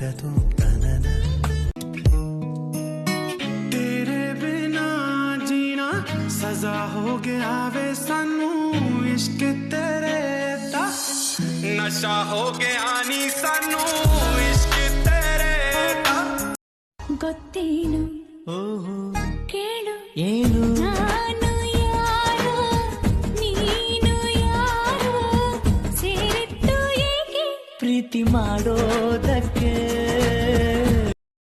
ಮಿಟದು ತನನ तेरे बिना जीना सजा हो गया वे सानू इश्क तेरे दा नशा हो गया नी सानू इश्क तेरे दा ಗೊತ್ತೇನು ओहो ಕೇಳು ಏನು ನಾನು ಯಾರು ನೀನು ಯಾರು ಸೇರಿತ್ತು ಏಕೆ ಪ್ರೀತಿ ಮಾಡೋ